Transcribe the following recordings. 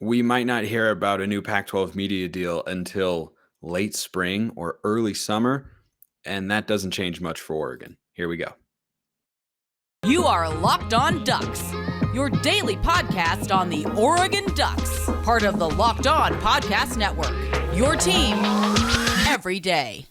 we might not hear about a new Pac-12 media deal until late spring or early summer, and that doesn't change much for Oregon. Here we go. You are Locked On Ducks, your daily podcast on the Oregon Ducks, part of the Locked On Podcast Network, your team every day.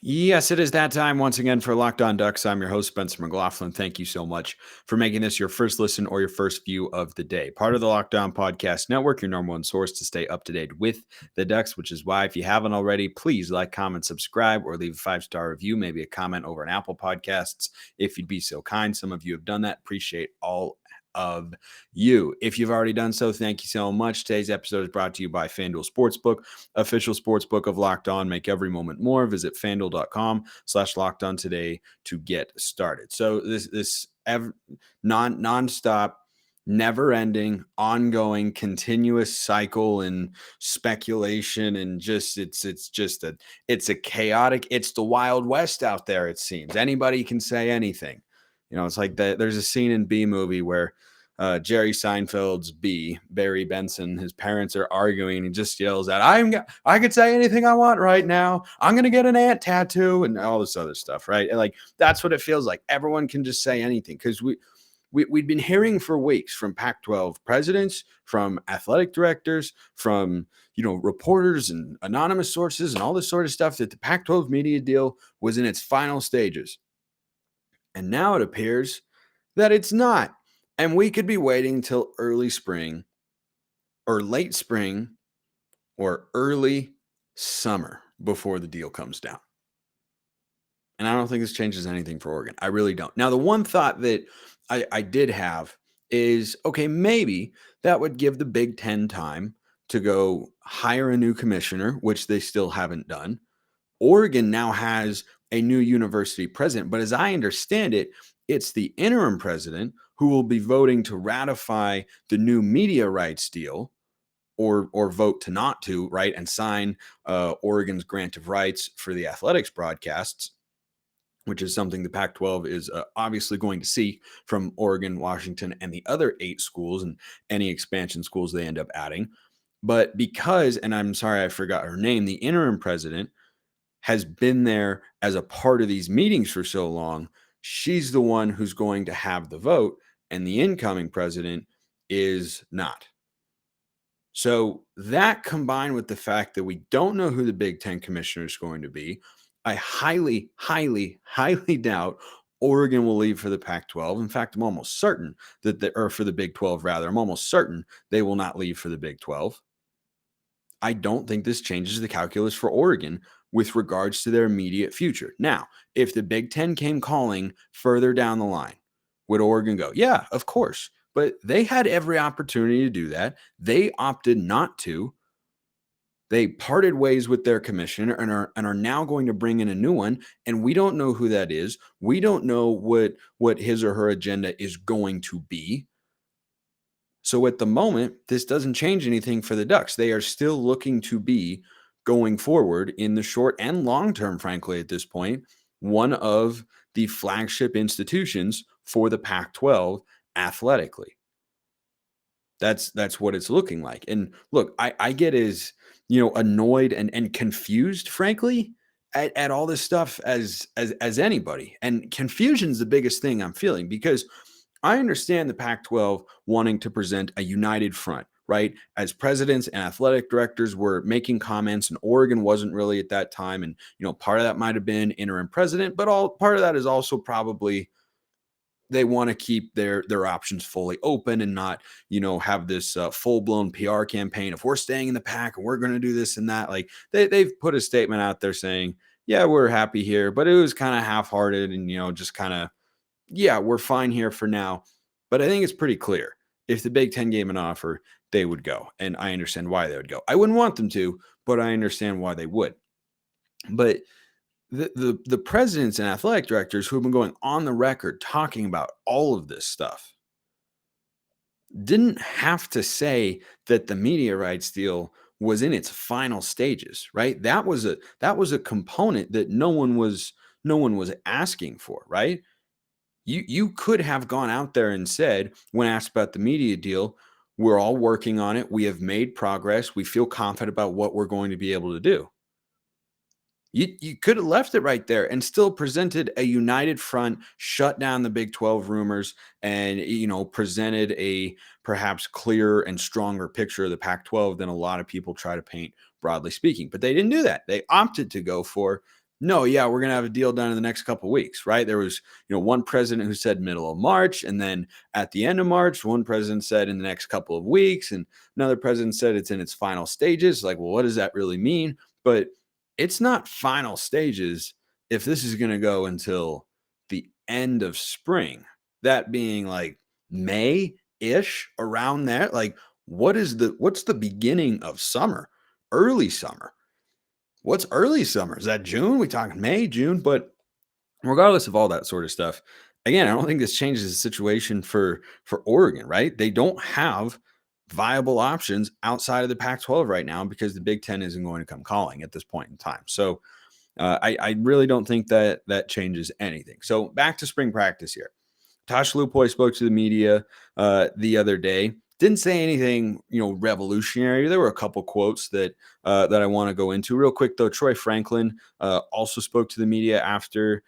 Yes, it is that time once again for Locked On Ducks. I'm your host, Spencer McLaughlin. Thank you so much for making this your first listen or your first view of the day. Part of the Locked On Podcast Network, your number one source to stay up to date with the Ducks, which is why if you haven't already, please like, comment, subscribe, or leave a 5-star review, maybe a comment over on Apple Podcasts if you'd be so kind. Some of you have done that. Appreciate all of you. If you've already done so, thank you so much. Today's episode is brought to you by FanDuel Sportsbook, official sportsbook of Locked On. Make every moment more. Visit FanDuel.com/Locked On today to get started. So this nonstop, never-ending, ongoing, continuous cycle and speculation, and just it's a chaotic. It's the Wild West out there. It seems anybody can say anything. You know, it's like there's a scene in B movie where Jerry Seinfeld's B, Barry Benson, his parents are arguing. And he just yells out, I could say anything I want right now. I'm going to get an ant tattoo and all this other stuff, right? And like, that's what it feels like. Everyone can just say anything because we'd been hearing for weeks from Pac-12 presidents, from athletic directors, from, reporters and anonymous sources and all this sort of stuff that the Pac-12 media deal was in its final stages. And now it appears that it's not. And we could be waiting till early spring or late spring or early summer before the deal comes down. And I don't think this changes anything for Oregon. I really don't. Now, the one thought that I did have is, okay, maybe that would give the Big Ten time to go hire a new commissioner, which they still haven't done. Oregon now has a new university president, but as I understand it, it's the interim president who will be voting to ratify the new media rights deal or vote to not to, right, and sign Oregon's grant of rights for the athletics broadcasts, which is something the Pac-12 is obviously going to see from Oregon, Washington, and the other 8 schools and any expansion schools they end up adding. But because, and I'm sorry I forgot her name, the interim president has been there as a part of these meetings for so long, she's the one who's going to have the vote, and the incoming president is not. So that combined with the fact that we don't know who the Big Ten commissioner is going to be, I highly, highly, highly doubt Oregon will leave for the Pac-12. In fact, I'm almost certain or for the Big 12 rather, I'm almost certain they will not leave for the Big 12. I don't think this changes the calculus for Oregon with regards to their immediate future. Now, if the Big Ten came calling further down the line, would Oregon go? Yeah, of course. But they had every opportunity to do that. They opted not to. They parted ways with their commissioner and are now going to bring in a new one. And we don't know who that is. We don't know what his or her agenda is going to be. So at the moment, this doesn't change anything for the Ducks. They are still looking to be, going forward in the short and long term, frankly, at this point, one of the flagship institutions for the Pac-12 athletically. That's what it's looking like. And look, I get as, annoyed and confused, frankly, at all this stuff as anybody. And confusion is the biggest thing I'm feeling because I understand the Pac-12 wanting to present a united front, right? As presidents and athletic directors were making comments, and Oregon wasn't really at that time. And, part of that might have been interim president, but part of that is also probably they want to keep their options fully open and not, have this full-blown PR campaign. If we're staying in the Pac and we're going to do this and that, like they've put a statement out there saying, yeah, we're happy here, but it was kind of half-hearted and, just kind of, yeah, we're fine here for now. But I think it's pretty clear. If the Big Ten gave an offer, they would go. And I understand why they would go. I wouldn't want them to, but I understand why they would. But the presidents and athletic directors who have been going on the record talking about all of this stuff didn't have to say that the media rights deal was in its final stages, right? That was a component that no one was no one was asking for, right? You could have gone out there and said, when asked about the media deal, we're all working on it. We have made progress. We feel confident about what we're going to be able to do. You could have left it right there and still presented a united front, shut down the Big 12 rumors, and presented a perhaps clearer and stronger picture of the Pac-12 than a lot of people try to paint, broadly speaking. But they didn't do that. They opted to go for, no, yeah, we're going to have a deal done in the next couple of weeks, right? There was, one president who said middle of March, and then at the end of March, one president said in the next couple of weeks, and another president said it's in its final stages. Like, well, what does that really mean? But it's not final stages if this is going to go until the end of spring, that being like May-ish, around there. Like, what's the beginning of summer? Early summer. What's early summer? Is that June? We talking May, June? But regardless of all that sort of stuff, again, I don't think this changes the situation for Oregon, right? They don't have viable options outside of the Pac-12 right now because the Big Ten isn't going to come calling at this point in time. So I really don't think that changes anything. So back to spring practice here. Tosh Lupoi spoke to the media the other day. Didn't say anything, revolutionary. There were a couple quotes that I want to go into real quick, though. Troy Franklin also spoke to the media after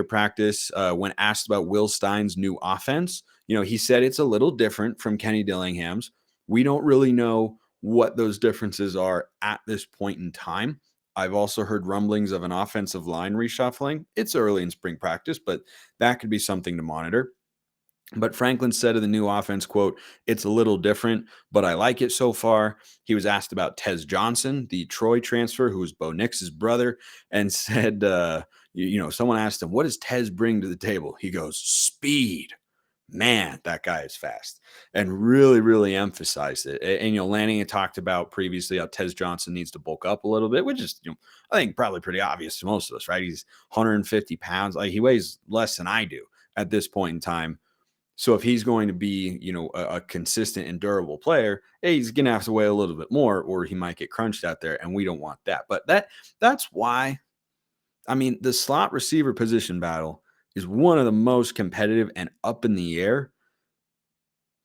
practice when asked about Will Stein's new offense. He said it's a little different from Kenny Dillingham's. We don't really know what those differences are at this point in time. I've also heard rumblings of an offensive line reshuffling. It's early in spring practice, but that could be something to monitor. But Franklin said of the new offense, quote, it's a little different, but I like it so far. He was asked about Tez Johnson, the Troy transfer, who was Bo Nix's brother, and said, someone asked him, what does Tez bring to the table? He goes, speed. Man, that guy is fast, and really, really emphasized it. And, Lanning had talked about previously how Tez Johnson needs to bulk up a little bit, which is, I think probably pretty obvious to most of us, right? He's 150 pounds. Like, he weighs less than I do at this point in time. So if he's going to be, a consistent and durable player, he's going to have to weigh a little bit more, or he might get crunched out there, and we don't want that. But that's why, the slot receiver position battle is one of the most competitive and up in the air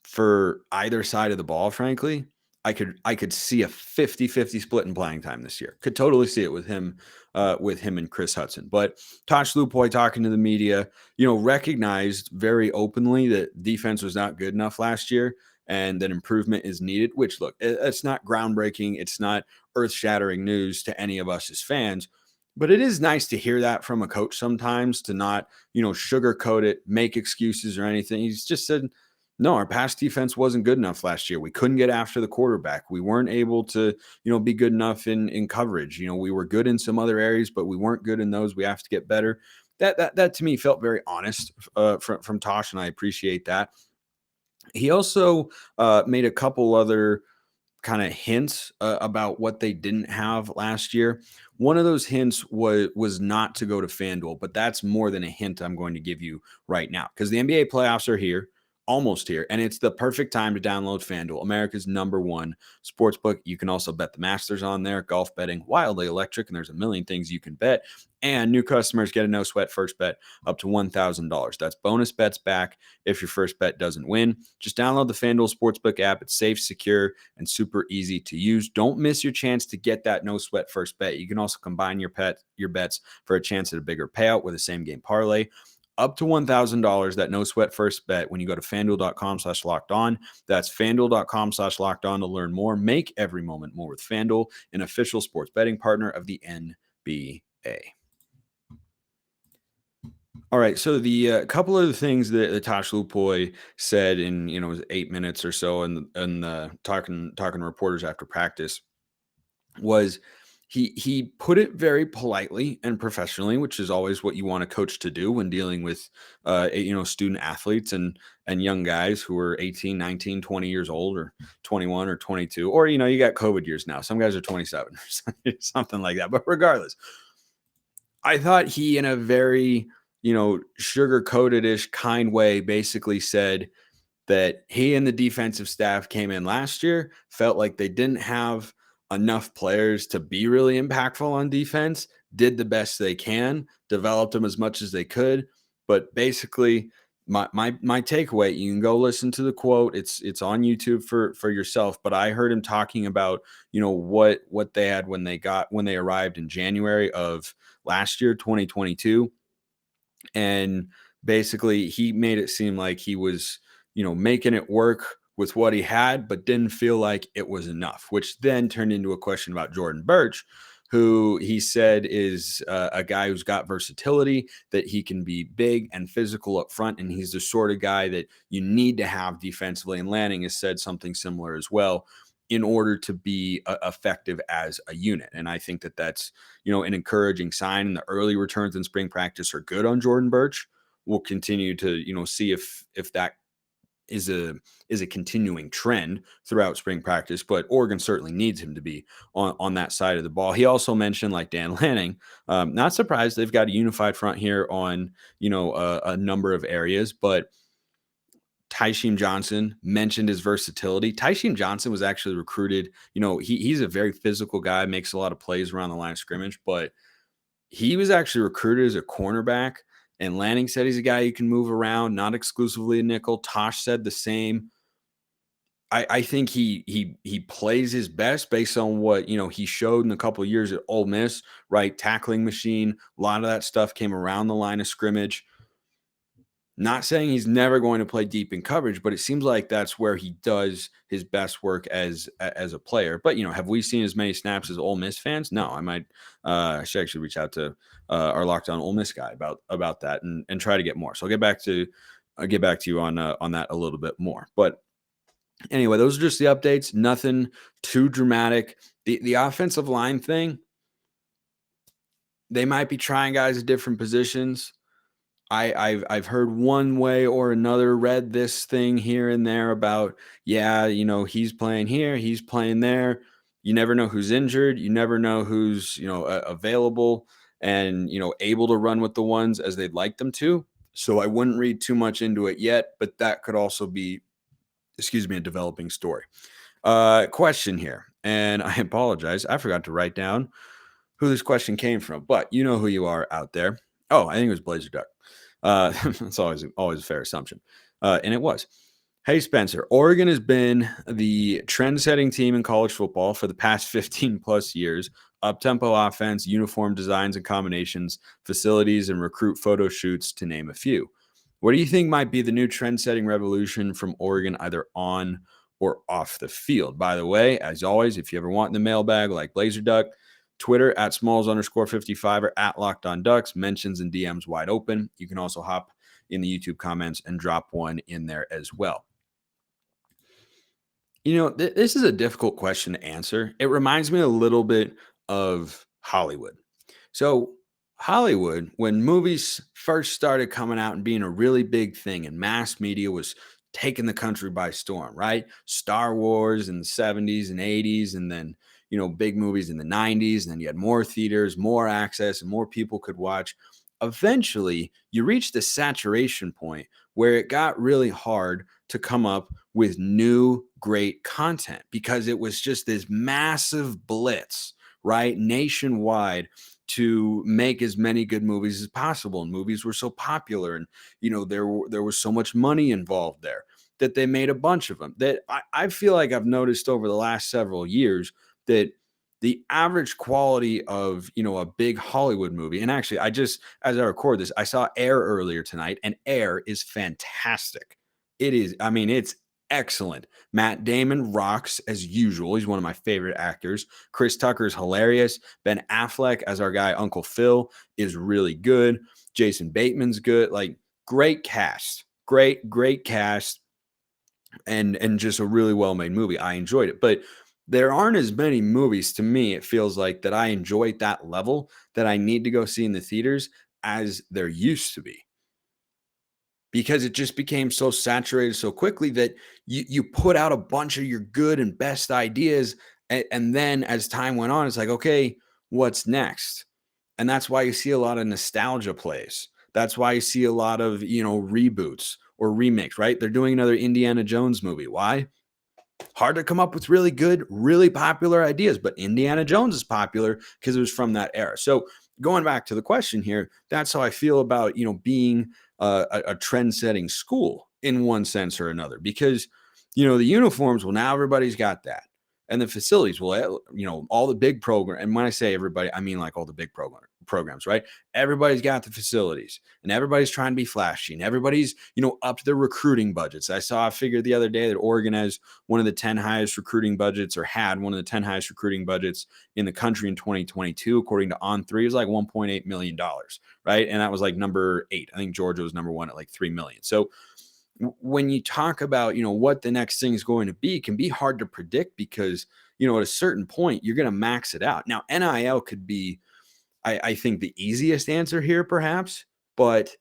for either side of the ball, frankly. I could see a 50-50 split in playing time this year. Could totally see it with him and Chris Hudson. But Tosh Lupoi, talking to the media, recognized very openly that defense was not good enough last year and that improvement is needed, which, look, it's not groundbreaking. It's not earth-shattering news to any of us as fans. But it is nice to hear that from a coach sometimes, to not, sugarcoat it, make excuses or anything. He's just said, no, our pass defense wasn't good enough last year. We couldn't get after the quarterback. We weren't able to, be good enough in coverage. We were good in some other areas, but we weren't good in those. We have to get better. That to me felt very honest from Tosh, and I appreciate that. He also made a couple other kind of hints about what they didn't have last year. One of those hints was not to go to FanDuel, but that's more than a hint I'm going to give you right now, because the NBA playoffs are here, almost here, and it's the perfect time to download FanDuel, America's #1 sportsbook. You can also bet the Masters on there, golf betting, wildly electric, and there's a million things you can bet. And new customers get a no-sweat first bet up to $1,000. That's bonus bets back if your first bet doesn't win. Just download the FanDuel Sportsbook app. It's safe, secure, and super easy to use. Don't miss your chance to get that no-sweat first bet. You can also combine your bets for a chance at a bigger payout with a same-game parlay. Up to $1,000, that no sweat first bet when you go to FanDuel.com/lockedon. That's FanDuel.com/lockedon to learn more. Make every moment more with FanDuel, an official sports betting partner of the NBA. All right, so the couple of the things that Tosh Lupoi said in, his 8 minutes or so, and talking to reporters after practice, was he put it very politely and professionally, which is always what you want a coach to do when dealing with student athletes and young guys who are 18, 19, 20 years old, or 21 or 22, or you got COVID years now. Some guys are 27 or something like that. But regardless, I thought he, in a very sugar-coated-ish kind way, basically said that he and the defensive staff came in last year, felt like they didn't have enough players to be really impactful on defense, did the best they can, developed them as much as they could. But basically, my takeaway, you can go listen to the quote. It's on YouTube for yourself. But I heard him talking about, what they had when they arrived in January of last year, 2022. And basically he made it seem like he was, making it work with what he had, but didn't feel like it was enough, which then turned into a question about Jordan Birch, who he said is a guy who's got versatility, that he can be big and physical up front. And he's the sort of guy that you need to have defensively. And Lanning has said something similar as well, in order to be effective as a unit. And I think that that's, an encouraging sign. And the early returns in spring practice are good on Jordan Birch. We'll continue to, see if that is a continuing trend throughout spring practice, but Oregon certainly needs him to be on that side of the ball. He also mentioned, like Dan Lanning, not surprised they've got a unified front here on, a number of areas, but Tysheem Johnson mentioned his versatility. Tysheem Johnson was actually recruited. He's a very physical guy, makes a lot of plays around the line of scrimmage, but he was actually recruited as a cornerback. And Lanning said he's a guy you can move around, not exclusively a nickel. Tosh said the same. I think he plays his best based on what he showed in a couple of years at Ole Miss, right? Tackling machine. A lot of that stuff came around the line of scrimmage. Not saying he's never going to play deep in coverage, but it seems like that's where he does his best work as a player. But have we seen as many snaps as Ole Miss fans? No. I should actually reach out to our Locked On Ole Miss guy about that and try to get more. So I'll get back to you on that a little bit more. But anyway, those are just the updates. Nothing too dramatic. The offensive line thing, they might be trying guys at different positions. I've heard one way or another, read this thing here and there about, he's playing here, he's playing there. You never know who's injured. You never know who's, available and, able to run with the ones as they'd like them to. So I wouldn't read too much into it yet, but that could also be, a developing story. Question here, and I apologize. I forgot to write down who this question came from, but you know who you are out there. Oh, I think it was Blazer Duck. That's always a fair assumption. And it was. Hey, Spencer, Oregon has been the trend-setting team in college football for the past 15 plus years. Up-tempo offense, uniform designs and combinations, facilities, and recruit photo shoots, to name a few. What do you think might be the new trend-setting revolution from Oregon, either on or off the field? By the way, as always, if you ever want in the mailbag like Blazer Duck, Twitter at Smalls_55 or at Locked On Ducks, mentions and DMs wide open. You can also hop in the YouTube comments and drop one in there as well. This is a difficult question to answer. It reminds me a little bit of Hollywood. So Hollywood, when movies first started coming out and being a really big thing and mass media was taking the country by storm, right? Star Wars in the 70s and 80s, and then big movies in the 90s, and then you had more theaters, more access, and more people could watch. Eventually, you reached the saturation point where it got really hard to come up with new, great content because it was just this massive blitz, right, nationwide to make as many good movies as possible. And movies were so popular, and there was so much money involved there that they made a bunch of them. That I feel like I've noticed over the last several years that the average quality of, a big Hollywood movie, and actually as I record this, I saw Air earlier tonight, and Air is fantastic. It is, it's excellent. Matt Damon rocks as usual. He's one of my favorite actors. Chris Tucker's hilarious. Ben Affleck as our guy, Uncle Phil, is really good. Jason Bateman's good. Like, great cast. Great cast. And just a really well-made movie. I enjoyed it. But there aren't as many movies, to me, it feels like, that I enjoy at that level that I need to go see in the theaters as there used to be. Because it just became so saturated so quickly that you put out a bunch of your good and best ideas. And then as time went on, it's like, okay, what's next? And that's why you see a lot of nostalgia plays. That's why you see a lot of, reboots or remakes, right? They're doing another Indiana Jones movie. Why? Hard to come up with really good, really popular ideas, but Indiana Jones is popular because it was from that era. So going back to the question here, that's how I feel about, being a trend-setting school in one sense or another, because, the uniforms, well, now everybody's got that. And the facilities, well, all the big program. And when I say everybody, I mean like all the big programs, right? Everybody's got the facilities and everybody's trying to be flashy and everybody's, up to their recruiting budgets. I saw a figure the other day that Oregon has one of the 10 highest recruiting budgets, or had one of the 10 highest recruiting budgets in the country in 2022, according to On3. It was like $1.8 million, right? And that was like number 8. I think Georgia was number 1 at like 3 million. So when you talk about, what the next thing is going to be, it can be hard to predict because, at a certain point, you're going to max it out. Now, NIL could be, I think, the easiest answer here, perhaps, but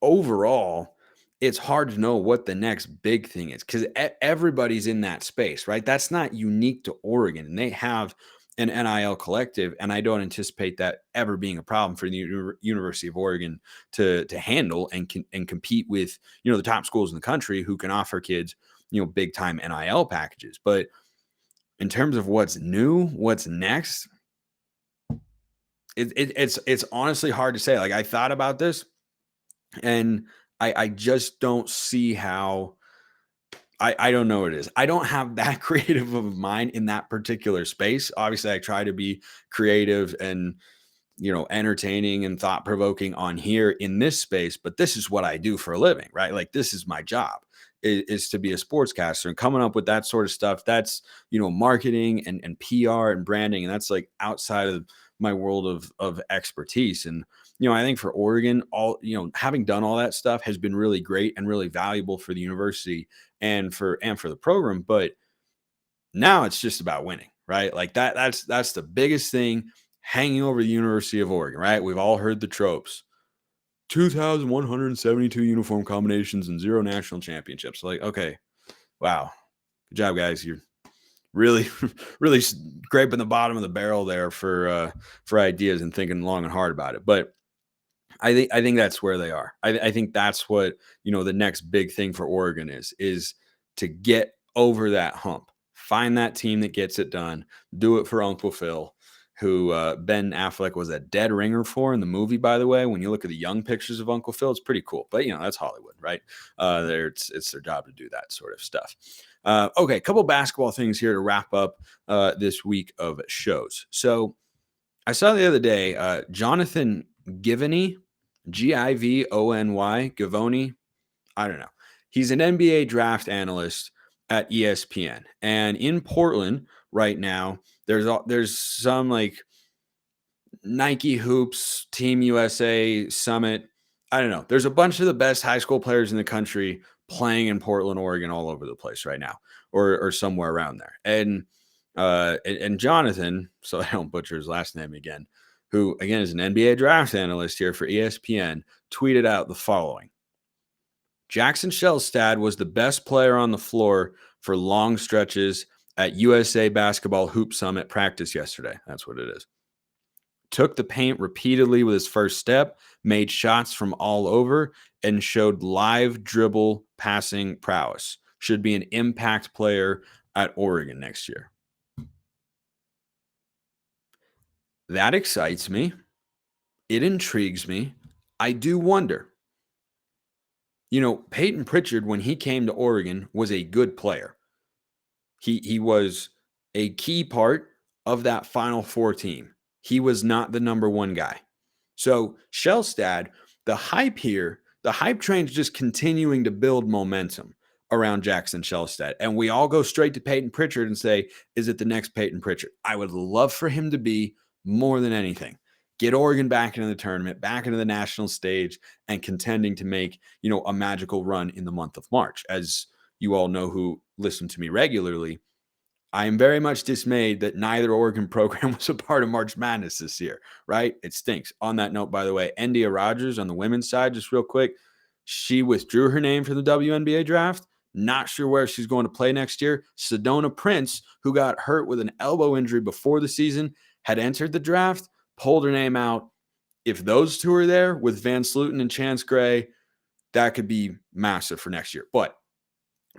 overall, it's hard to know what the next big thing is because everybody's in that space, right? That's not unique to Oregon, and they have an NIL collective, and I don't anticipate that ever being a problem for the University of Oregon to handle and compete with, the top schools in the country who can offer kids, big time NIL packages. But in terms of what's new, what's next, it's honestly hard to say. Like, I thought about this, and I just don't see how. I don't know what it is. I don't have that creative of a mind in that particular space. Obviously, I try to be creative and, entertaining and thought provoking on here in this space, but this is what I do for a living, right? Like, this is my job is to be a sportscaster, and coming up with that sort of stuff. That's, marketing and PR and branding. And that's like outside of my world of expertise. And, I think for Oregon, having done all that stuff has been really great and really valuable for the university and for the program. But now it's just about winning, right? Like that's the biggest thing hanging over the University of Oregon, right? We've all heard the tropes. 2,172 uniform combinations and 0 national championships. Like, okay, wow. Good job, guys. You're really, really scraping the bottom of the barrel there for ideas and thinking long and hard about it. But I think that's where they are. I think that's what, the next big thing for Oregon is to get over that hump, find that team that gets it done, do it for Uncle Phil, who Ben Affleck was a dead ringer for in the movie, by the way. When you look at the young pictures of Uncle Phil, it's pretty cool. But, that's Hollywood, right? It's their job to do that sort of stuff. Okay, a couple basketball things here to wrap up this week of shows. So I saw the other day, Jonathan Givony, Givony, I don't know. He's an NBA draft analyst at ESPN. And in Portland right now, there's some like Nike Hoops, Team USA Summit. I don't know. There's a bunch of the best high school players in the country playing in Portland, Oregon, all over the place right now, or somewhere around there. And Jonathan, so I don't butcher his last name again, who again is an NBA draft analyst here for ESPN, tweeted out the following: Jackson Shelstad was the best player on the floor for long stretches at USA Basketball Hoop Summit practice yesterday. That's what it is. Took the paint repeatedly with his first step, made shots from all over, and showed live dribble passing prowess. Should be an impact player at Oregon next year. That excites me. It intrigues me. I do wonder. Peyton Pritchard, when he came to Oregon, was a good player. He was a key part of that Final Four team. He was not the number one guy. So Shelstad, the hype train's just continuing to build momentum around Jackson Shelstad. And we all go straight to Peyton Pritchard and say, is it the next Peyton Pritchard? I would love for him to be, more than anything, get Oregon back into the tournament, back into the national stage, and contending to make, a magical run in the month of March. As you all know who listen to me regularly, I am very much dismayed that neither Oregon program was a part of March Madness this year, right? It stinks. On that note, by the way, Endia Rogers on the women's side, just real quick, she withdrew her name from the WNBA draft. Not sure where she's going to play next year. Sedona Prince, who got hurt with an elbow injury before the season, had entered the draft, pulled her name out. If those two are there with Van Sluten and Chance Gray, that could be massive for next year. But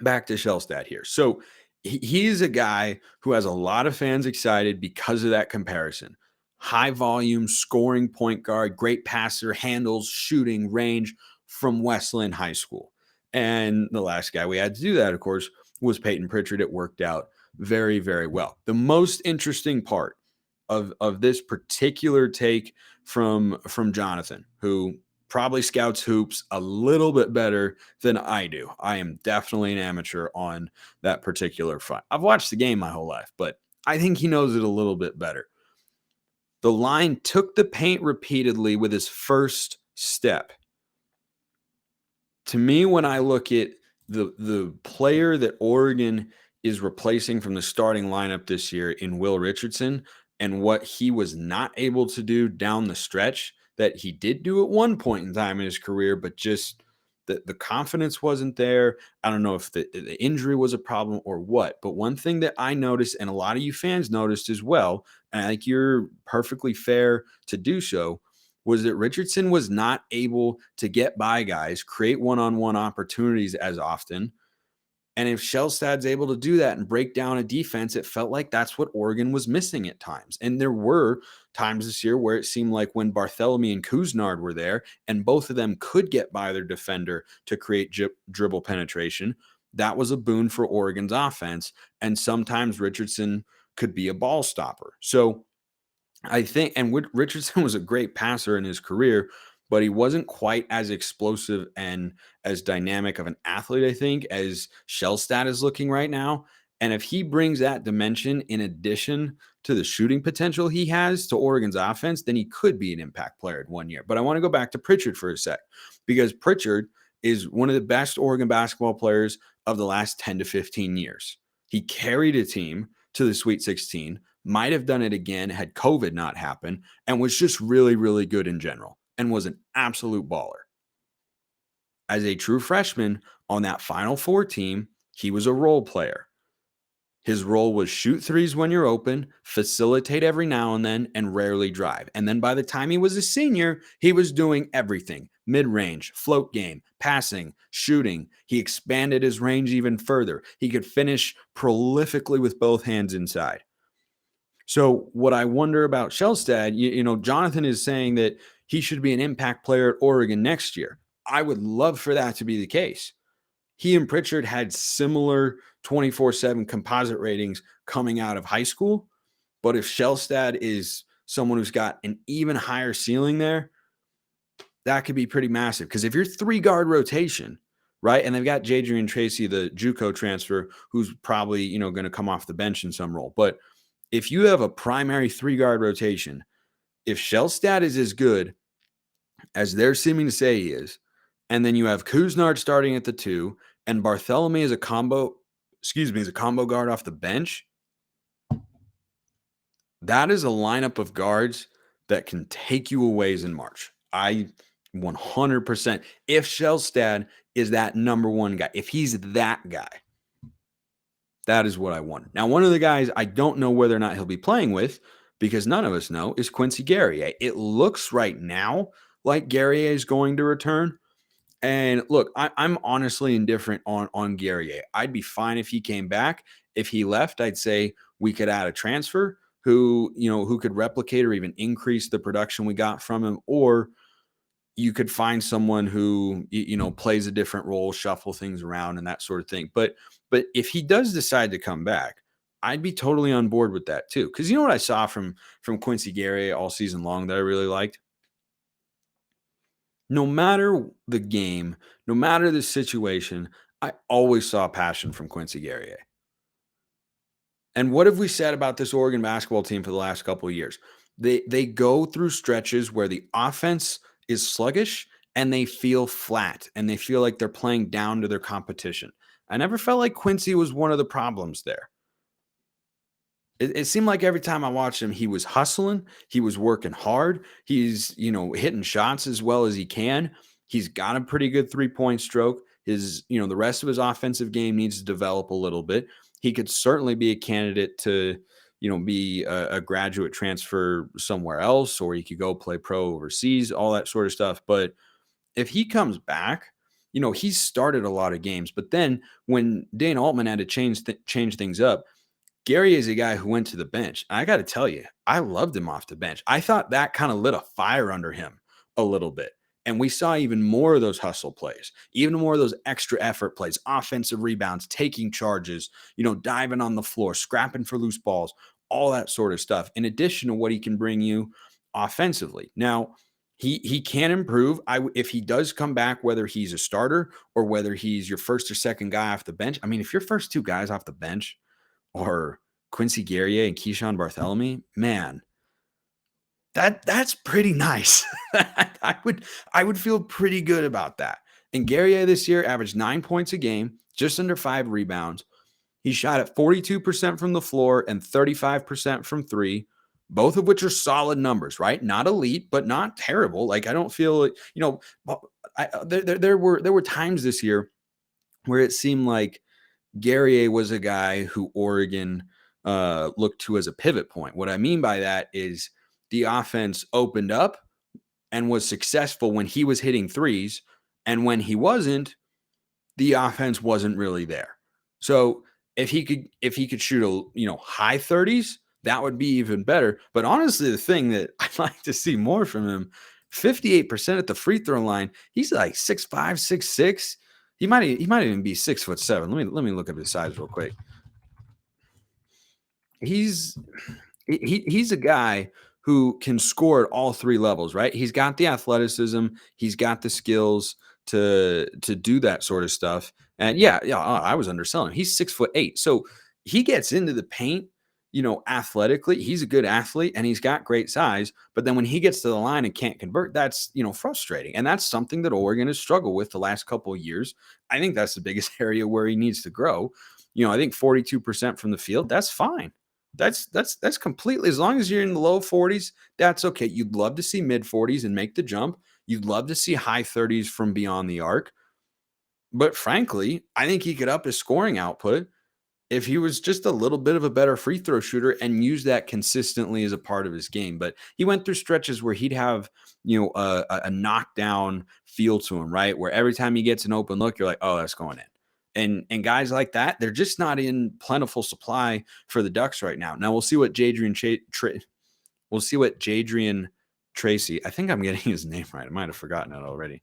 back to Shelstad here. So he's a guy who has a lot of fans excited because of that comparison. high volume scoring point guard, great passer, handles, shooting, range from West Linn High School. And the last guy we had to do that, of course, was Peyton Pritchard. It worked out very, very well. The most interesting part of this particular take from Jonathan, who probably scouts hoops a little bit better than I do. I am definitely an amateur on that particular front. I've watched the game my whole life, but I think he knows it a little bit better. The line took the paint repeatedly with his first step. To me, when I look at the player that Oregon is replacing from the starting lineup this year in Will Richardson and what he was not able to do down the stretch that he did do at one point in time in his career, but just the confidence wasn't there. I don't know if the injury was a problem or what, but one thing that I noticed, and a lot of you fans noticed as well, and I think you're perfectly fair to do so, was that Richardson was not able to get by guys, create one-on-one opportunities as often. And if Shelstad's able to do that and break down a defense, it felt like that's what Oregon was missing at times. And there were times this year where it seemed like when Bartholomew and Kuznard were there, and both of them could get by their defender to create dribble penetration, that was a boon for Oregon's offense. And sometimes Richardson could be a ball stopper. So I think, and Richardson was a great passer in his career, but he wasn't quite as explosive and as dynamic of an athlete, I think, as Shelstad is looking right now. And if he brings that dimension in addition to the shooting potential he has to Oregon's offense, then he could be an impact player in 1 year. But I want to go back to Pritchard for a sec, because Pritchard is one of the best Oregon basketball players of the last 10 to 15 years. He carried a team to the Sweet 16, might have done it again had COVID not happened, and was just really, really good in general and was an absolute baller. As a true freshman on that Final Four team, he was a role player. His role was shoot threes when you're open, facilitate every now and then, and rarely drive. And then by the time he was a senior, he was doing everything: mid-range, float game, passing, shooting. He expanded his range even further. He could finish prolifically with both hands inside. So what I wonder about Shelstad, Jonathan is saying that he should be an impact player at Oregon next year. I would love for that to be the case. He and Pritchard had similar 24/7 composite ratings coming out of high school. But if Shelstad is someone who's got an even higher ceiling there, that could be pretty massive. Because if you're 3-guard rotation, right, and they've got Jadrian Tracy, the JUCO transfer, who's probably, going to come off the bench in some role. But if you have a primary 3-guard rotation, if Shelstad is as good as they're seeming to say he is, and then you have Kuznard starting at the 2 and Bartholomew as a combo guard off the bench, that is a lineup of guards that can take you a ways in March. I 100%. If Shelstad is that number one guy, if he's that guy, that is what I want. Now, one of the guys I don't know whether or not he'll be playing with, because none of us know, is Quincy Guerrier. It looks right now like Guerrier is going to return. And look, I'm honestly indifferent on Guerrier. I'd be fine if he came back. If he left, I'd say we could add a transfer who could replicate or even increase the production we got from him, or you could find someone who plays a different role, shuffle things around and that sort of thing. But if he does decide to come back, I'd be totally on board with that too. Because you know what I saw from Quincy Guerrier all season long that I really liked? No matter the game, no matter the situation, I always saw passion from Quincy Guerrier. And what have we said about this Oregon basketball team for the last couple of years? They go through stretches where the offense is sluggish and they feel flat and they feel like they're playing down to their competition. I never felt like Quincy was one of the problems there. It seemed like every time I watched him, he was hustling. He was working hard. He's, hitting shots as well as he can. He's got a pretty good 3-point stroke. The rest of his offensive game needs to develop a little bit. He could certainly be a candidate to, be a graduate transfer somewhere else, or he could go play pro overseas, all that sort of stuff. But if he comes back, he's started a lot of games. But then when Dana Altman had to change things up, Guerrier is a guy who went to the bench. I got to tell you, I loved him off the bench. I thought that kind of lit a fire under him a little bit. And we saw even more of those hustle plays, even more of those extra effort plays, offensive rebounds, taking charges, diving on the floor, scrapping for loose balls, all that sort of stuff, in addition to what he can bring you offensively. Now, he can improve. If he does come back, whether he's a starter or whether he's your first or second guy off the bench. I mean, if your first two guys off the bench or Quincy Guerrier and Keyshawn Barthelemy, man, that's pretty nice. I would feel pretty good about that. And Guerrier this year averaged 9 points a game, just under 5 rebounds. He shot at 42% from the floor and 35% from three, both of which are solid numbers, right? Not elite, but not terrible. Like, I don't feel like, there were times this year where it seemed like Guerrier was a guy who Oregon looked to as a pivot point. What I mean by that is the offense opened up and was successful when he was hitting threes, and when he wasn't, the offense wasn't really there. So if he could shoot high 30s, that would be even better. But honestly, the thing that I'd like to see more from him, 58% at the free throw line. He's like 6'5", 6'6". He might even be 6'7". Let me look up his size real quick. He's a guy who can score at all three levels, right? He's got the athleticism, he's got the skills to do that sort of stuff. And yeah, I was underselling him. He's 6'8". So he gets into the paint, athletically. He's a good athlete and he's got great size. But then when he gets to the line and can't convert, that's, frustrating. And that's something that Oregon has struggled with the last couple of years. I think that's the biggest area where he needs to grow. I think 42% from the field, that's fine. That's completely, as long as you're in the low 40s, that's okay. You'd love to see mid 40s and make the jump. You'd love to see high 30s from beyond the arc. But frankly, I think he could up his scoring output if he was just a little bit of a better free throw shooter and use that consistently as a part of his game. But he went through stretches where he'd have, a knockdown feel to him, right? Where every time he gets an open look, you're like, oh, that's going in. And guys like that, they're just not in plentiful supply for the Ducks right now. Now we'll see what Jadrian Tracy. I think I'm getting his name right. I might have forgotten it already.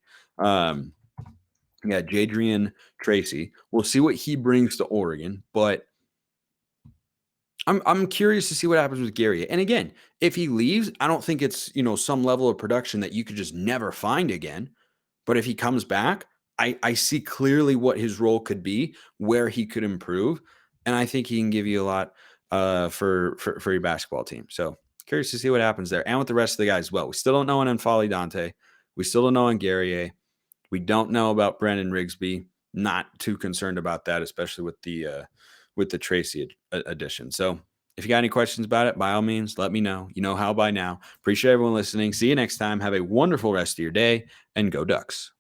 Jadrian Tracy. We'll see what he brings to Oregon, but I'm curious to see what happens with Guerrier. And again, if he leaves, I don't think it's some level of production that you could just never find again. But if he comes back, I see clearly what his role could be, where he could improve, and I think he can give you a lot for your basketball team. So curious to see what happens there, and with the rest of the guys as well. We still don't know on N'Faly Dante. We still don't know on Guerrier. We don't know about Brendan Rigsby. Not too concerned about that, especially with the Tracy addition. So if you got any questions about it, by all means, let me know. You know how by now. Appreciate everyone listening. See you next time. Have a wonderful rest of your day, and go Ducks.